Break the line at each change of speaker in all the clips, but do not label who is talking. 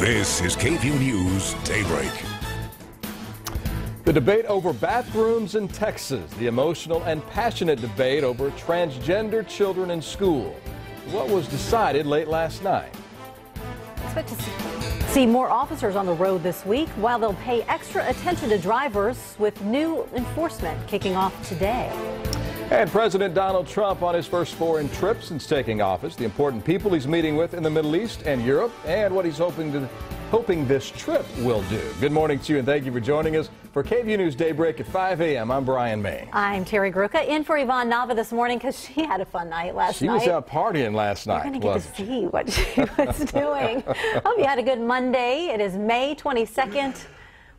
This is KVUE News Daybreak.
The debate over bathrooms in Texas, the emotional and passionate debate over transgender children in school. What was decided late last night?
Expect to see more officers on the road this week, while they'll pay extra attention to drivers with new enforcement kicking off today.
And President Donald Trump on his first foreign trip since taking office, the important people he's meeting with in the Middle East and Europe, and what he's hoping this trip will do. Good morning to you, and thank you for joining us for KVUE News Daybreak at 5 a.m. I'm Brian May.
I'm Terry Gruca, in for Yvonne Nava this morning because she had a fun night last night.
She was out partying last night.
You're going to get to see what she was doing. Hope you had a good Monday. It is May 22nd.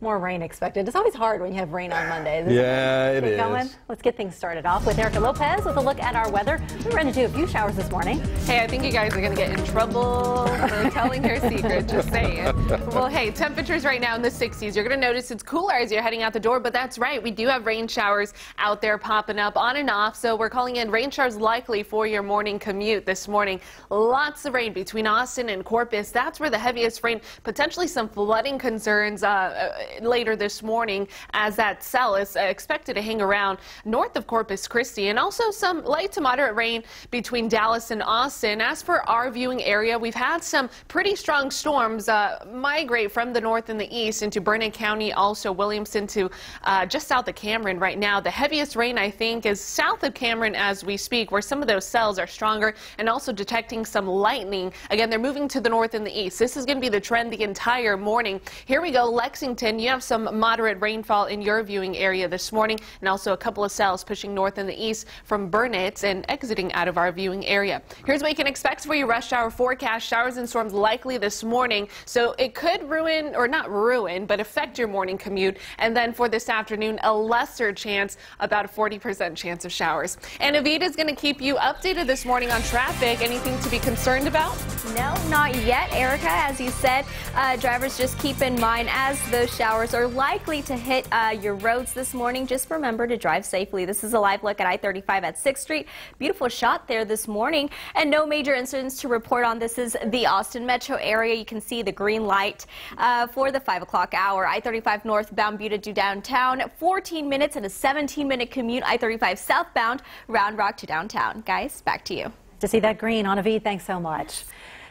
More rain expected. It's always hard when you have rain on Mondays.
Yeah, it is.
Going? Let's get things started off with Erica Lopez with a look at our weather. We ran into a few showers this morning.
Hey, I think you guys are going to get in trouble for telling your secret, just saying. Well, hey, temperatures right now in the 60s. You're going to notice it's cooler as you're heading out the door, but that's right. We do have rain showers out there popping up on and off, so we're calling in rain showers likely for your morning commute this morning. Lots of rain between Austin and Corpus. That's where the heaviest rain, potentially some flooding concerns later this morning, as that cell is expected to hang around north of Corpus Christi, and also some light to moderate rain between Dallas and Austin. As for our viewing area, we've had some pretty strong storms migrate from the north and the east into Burnett County, also Williamson to just south of Cameron right now. The heaviest rain, I think, is south of Cameron as we speak, where some of those cells are stronger, and also detecting some lightning. Again, they're moving to the north and the east. This is going to be the trend the entire morning. Here we go, Lexington. You have some moderate rainfall in your viewing area this morning, and also a couple of cells pushing north and the east from Burnett and exiting out of our viewing area. Here's what you can expect for your rush hour forecast. Showers and storms likely this morning, so it could ruin, or not ruin, but affect your morning commute. And then for this afternoon, a lesser chance, about a 40% chance of showers. And Avita is going to keep you updated this morning on traffic. Anything to be concerned about?
No, not yet, Erica. As you said, drivers, just keep in mind as those showers are likely to hit your roads this morning. Just remember to drive safely. This is a live look at I-35 at 6th Street. Beautiful shot there this morning, and no major incidents to report on. This is the Austin metro area. You can see the green light for the 5 o'clock hour. I-35 northbound Buda to downtown, 14 minutes and a 17-minute commute. I-35 southbound Round Rock to downtown. Guys, back to you.
To see that green on Avid, thanks so much.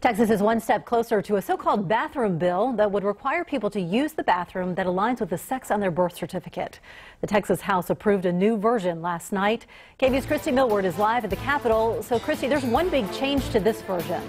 Texas is one step closer to a so-called bathroom bill that would require people to use the bathroom that aligns with the sex on their birth certificate. The Texas House approved a new version last night. KVUE's Christy Millward is live at the Capitol. So, Christy, there's one big change to this version.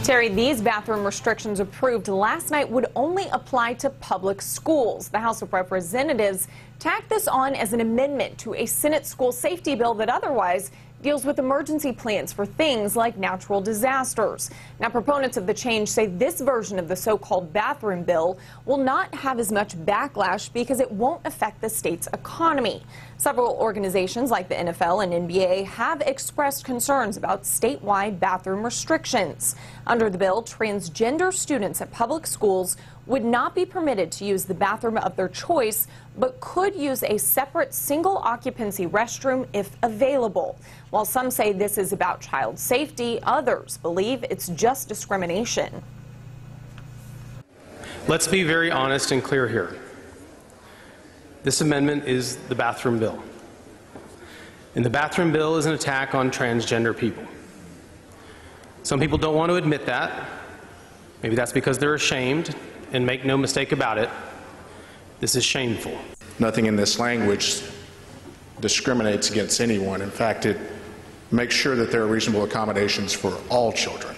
Terry, these bathroom restrictions approved last night would only apply to public schools. The House of Representatives tacked this on as an amendment to a Senate school safety bill that otherwise deals with emergency plans for things like natural disasters. Now, proponents of the change say this version of the so-called bathroom bill will not have as much backlash because it won't affect the state's economy. Several organizations like the NFL and NBA have expressed concerns about statewide bathroom restrictions. Under the bill, transgender students at public schools would not be permitted to use the bathroom of their choice, but could use a separate single occupancy restroom if available. While some say this is about child safety, others believe it's just discrimination.
Let's be very honest and clear here. This amendment is the bathroom bill. And the bathroom bill is an attack on transgender people. Some people don't want to admit that. Maybe that's because they're ashamed, and make no mistake about it, this is shameful.
Nothing in this language discriminates against anyone. In fact, it makes sure that there are reasonable accommodations for all children.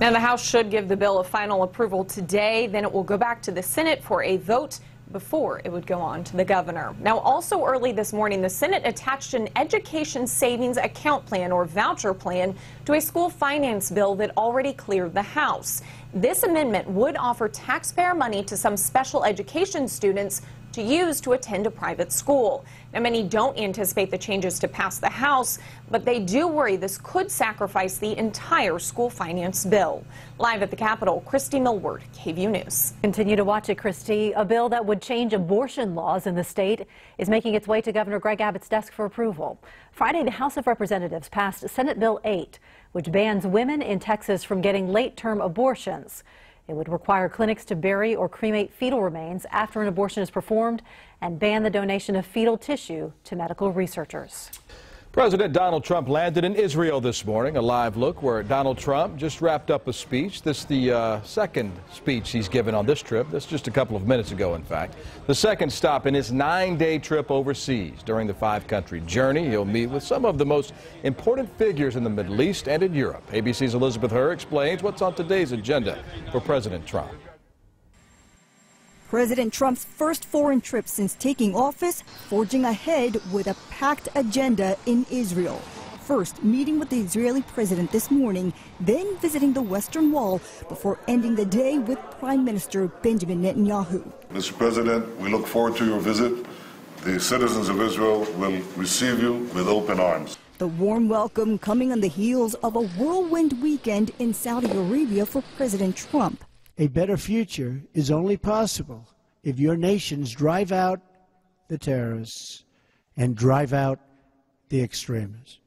Now, the House should give the bill a final approval today. Then it will go back to the Senate for a vote before it would go on to the governor. Now, also early this morning, the Senate attached an education savings account plan, or voucher plan, to a school finance bill that already cleared the House. This amendment would offer taxpayer money to some special education students to
to use to attend a private school. Now, many don't anticipate the changes to pass the House, but they do worry this could sacrifice the entire school finance bill. Live at the Capitol, Christy Millward, KVUE News.
Continue to watch it, Christy. A bill that would change abortion laws in the state is making its way to Governor Greg Abbott's desk for approval. Friday, the House of Representatives passed Senate Bill 8, which bans women in Texas from getting late-term abortions. It would require clinics to bury or cremate fetal remains after an abortion is performed and ban the donation of fetal tissue to medical researchers.
President Donald Trump landed in Israel this morning. A live look where Donald Trump just wrapped up a speech. This is the second speech he's given on this trip. This just a couple of minutes ago, in fact. The second stop in his 9-day trip overseas. During the 5-country journey, he'll meet with some of the most important figures in the Middle East and in Europe. ABC's Elizabeth Herr explains what's on today's agenda for President Trump.
President Trump's first foreign trip since taking office, forging ahead with a packed agenda in Israel. First, meeting with the Israeli president this morning, then visiting the Western Wall before ending the day with Prime Minister Benjamin Netanyahu.
Mr. President, we look forward to your visit. The citizens of Israel will receive you with open arms.
The warm welcome coming on the heels of a whirlwind weekend in Saudi Arabia for President Trump.
A better future is only possible if your nations drive out the terrorists and drive out the extremists.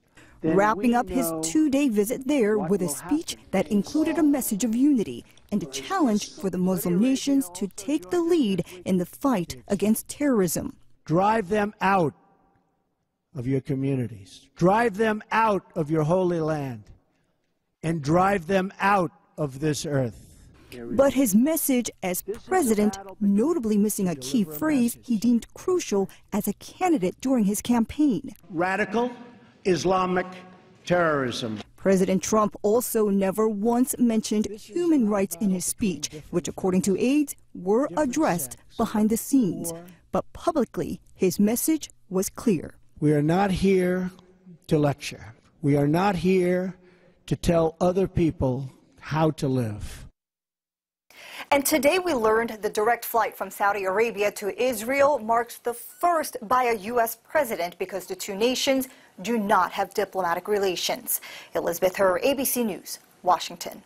Wrapping up his 2-day visit there with a speech that included a message of unity and a challenge for the Muslim nations to take the lead in the fight against terrorism.
Drive them out of your communities. Drive them out of your holy land. And drive them out of this earth.
But his message as president, notably missing a key phrase he deemed crucial as a candidate during his campaign.
Radical Islamic terrorism.
President Trump also never once mentioned human rights in his speech, which, according to aides, were addressed behind the scenes. But publicly, his message was clear.
We are not here to lecture. We are not here to tell other people how to live.
And today we learned the direct flight from Saudi Arabia to Israel marks the first by a U.S. president because the two nations do not have diplomatic relations. Elizabeth Herr, ABC News, Washington.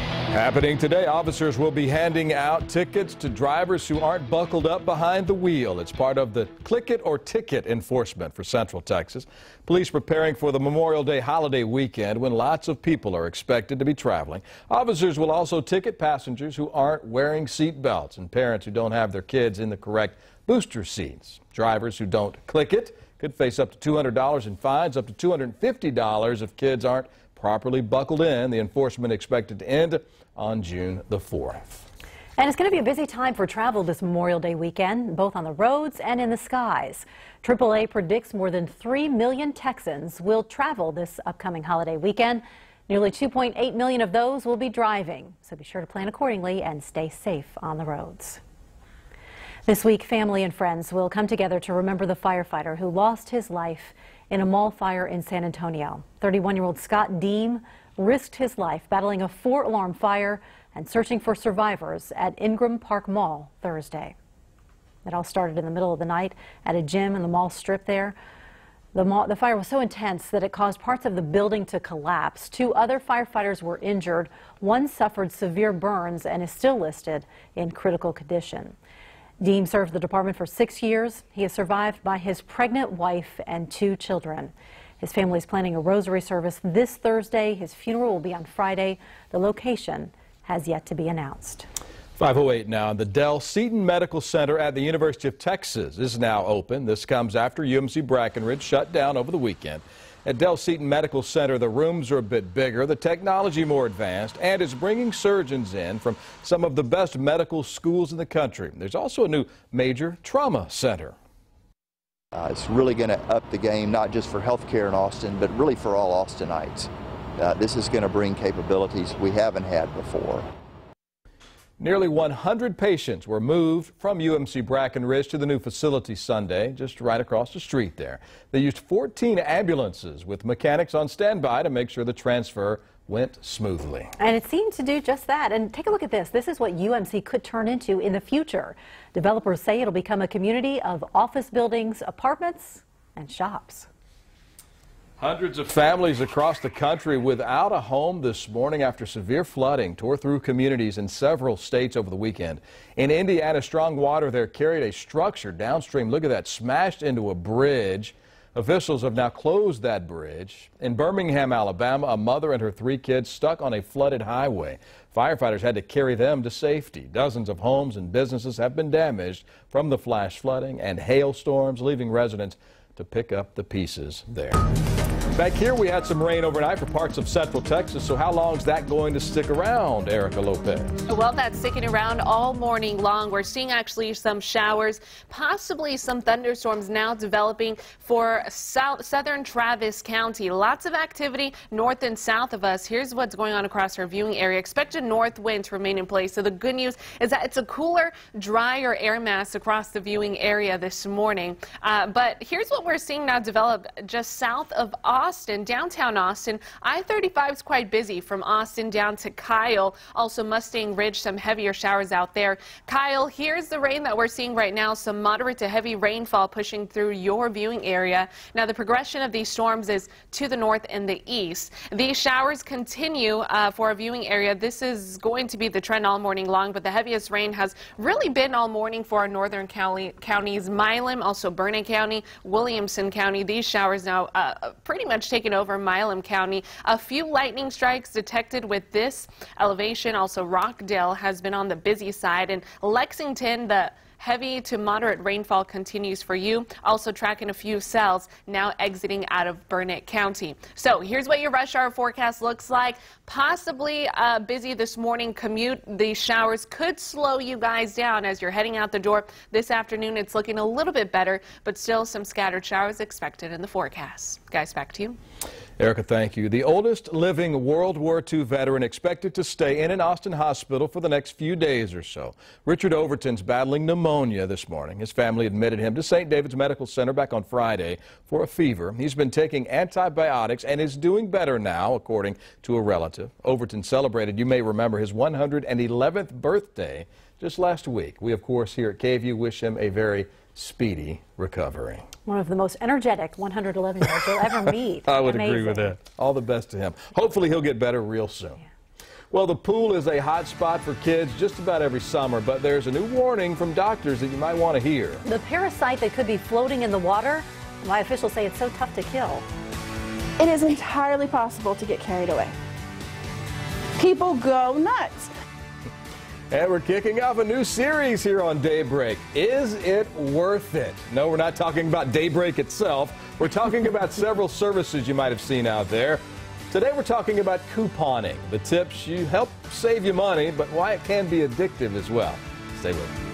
Happening today, officers will be handing out tickets to drivers who aren't buckled up behind the wheel. It's part of the click it or ticket enforcement for Central Texas. Police preparing for the Memorial Day holiday weekend when lots of people are expected to be traveling. Officers will also ticket passengers who aren't wearing seat belts and parents who don't have their kids in the correct booster seats. Drivers who don't click it could face up to $200 in fines, up to $250 if kids aren't properly buckled in. The enforcement expected to end on June the 4th.
And it's going to be a busy time for travel this Memorial Day weekend, both on the roads and in the skies. AAA predicts more than 3 million Texans will travel this upcoming holiday weekend. Nearly 2.8 million of those will be driving. So be sure to plan accordingly and stay safe on the roads. This week, family and friends will come together to remember the firefighter who lost his life in a mall fire in San Antonio. 31-year-old Scott Deem risked his life battling a 4-alarm fire and searching for survivors at Ingram Park Mall Thursday. It all started in the middle of the night at a gym in the mall strip there. The fire was so intense that it caused parts of the building to collapse. 2 other firefighters were injured. One suffered severe burns and is still listed in critical condition. Deem served the department for 6 years. He is survived by his pregnant wife and 2 children. His family is planning a rosary service this Thursday. His funeral will be on Friday. The location has yet to be announced.
5:08 now. The Dell Seton Medical Center at the University of Texas is now open. This comes after UMC Brackenridge shut down over the weekend. At Dell Seton Medical Center, the rooms are a bit bigger, the technology more advanced, and is bringing surgeons in from some of the best medical schools in the country. There's also a new major trauma center.
It's really going to up the game, not just for healthcare in Austin, but really for all Austinites. This is going to bring capabilities we haven't had before.
Nearly 100 patients were moved from UMC Brackenridge to the new facility Sunday, just right across the street there. They used 14 ambulances with mechanics on standby to make sure the transfer went smoothly.
And it seemed to do just that. And take a look at this. This is what UMC could turn into in the future. Developers say it'll become a community of office buildings, apartments, and shops.
Hundreds of families across the country without a home this morning after severe flooding tore through communities in several states over the weekend. In Indiana, strong water there carried a structure downstream. Look at that, smashed into a bridge. Officials have now closed that bridge. In Birmingham, Alabama, a mother and her 3 kids stuck on a flooded highway. Firefighters had to carry them to safety. Dozens of homes and businesses have been damaged from the flash flooding and hailstorms, leaving residents to pick up the pieces there. Back here, we had some rain overnight for parts of central Texas. So how long is that going to stick around, Erica Lopez?
Well, that's sticking around all morning long. We're seeing actually some showers, possibly some thunderstorms now developing for southern Travis County. Lots of activity north and south of us. Here's what's going on across our viewing area. Expect a north wind to remain in place. So the good news is that it's a cooler, drier air mass across the viewing area this morning. But here's what we're seeing now develop just south of Austin, downtown Austin. I-35 is quite busy from Austin down to Kyle. Also Mustang Ridge, some heavier showers out there. Kyle, here's the rain that we're seeing right now. Some moderate to heavy rainfall pushing through your viewing area. Now the progression of these storms is to the north and the east. These showers continue for our viewing area. This is going to be the trend all morning long, but the heaviest rain has really been all morning for our northern counties, Milam, also Burnett County, Williamson County. These showers now pretty much taken over Milam County. A few lightning strikes detected with this elevation. Also Rockdale has been on the busy side, and Lexington, the heavy to moderate rainfall continues for you. Also tracking a few cells now exiting out of Burnett County. So here's what your rush hour forecast looks like. Possibly busy this morning commute. These showers could slow you guys down as you're heading out the door. This afternoon it's looking a little bit better, but still some scattered showers expected in the forecast. Guys, back to you.
Erica, thank you. The oldest living World War II veteran expected to stay in an Austin hospital for the next few days or so. Richard Overton's battling pneumonia this morning. His family admitted him to St. David's Medical Center back on Friday for a fever. He's been taking antibiotics and is doing better now, according to a relative. Overton celebrated, you may remember, his 111th birthday just last week. We, of course, here at KVUE wish him a very speedy recovery.
One of the most energetic 111-year-olds you'll ever meet.
I would agree with that. All the best to him. Hopefully he'll get better real soon. Yeah. Well, the pool is a hot spot for kids just about every summer, but there's a new warning from doctors that you might want to hear.
The parasite that could be floating in the water, why officials say it's so tough to kill.
It is entirely possible to get carried away. People go nuts.
And we're kicking off a new series here on Daybreak. Is it worth it? No, we're not talking about Daybreak itself. We're talking about several services you might have seen out there. Today we're talking about couponing, the tips you help save you money, but why it can be addictive as well. Stay with us.